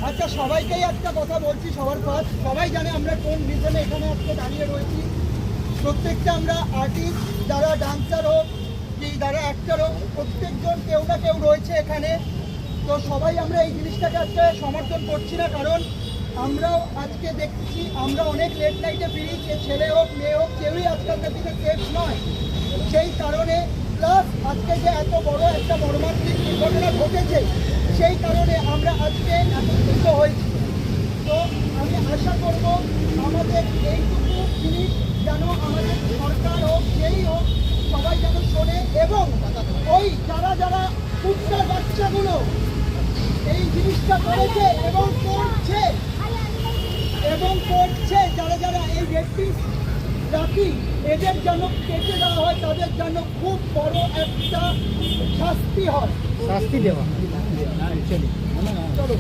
আচ্ছা, সবাইকেই একটা কথা বলছি, সবার ফার্স্ট সবাই জানে আমরা কোন রিজনে এখানে আজকে দাঁড়িয়ে রয়েছি। প্রত্যেকটা আমরা আর্টিস্ট, যারা ডান্সার হোক কি যারা অ্যাক্টর হোক, প্রত্যেকজন কেউ না কেউ রয়েছে এখানে। তো সবাই আমরা এই জিনিসটাকে আজকে সমর্থন করছি না, কারণ আমরাও আজকে দেখছি আমরা অনেক লেট নাইটে ফিরি, ছেলে হোক মেয়ে হোক কেউই আজকালকার দিনে সেফ নয়। সেই কারণে প্লাস আজকে যে এত বড় একটা মর্মান্তিক দুর্ঘটনা ঘটেছে, সেই কারণে আমরা আজকে একত্রিত হয়েছি। তো আমি আশা করব আমাদের এইটুকু জিনিস যেন আমাদের সরকার হোক যেই হোক সবাই যেন শোনে, এবং ওই যারা যারা কুত্তা বাচ্চাগুলো এই জিনিসটা করেছে এবং করছে যারা যারা এই রেপিস্ট রাখি, এদের যেন কেটে দেওয়া হয়, তাদের যেন খুব বড় একটা শাস্তি হয়, শাস্তি দেওয়া। চলো।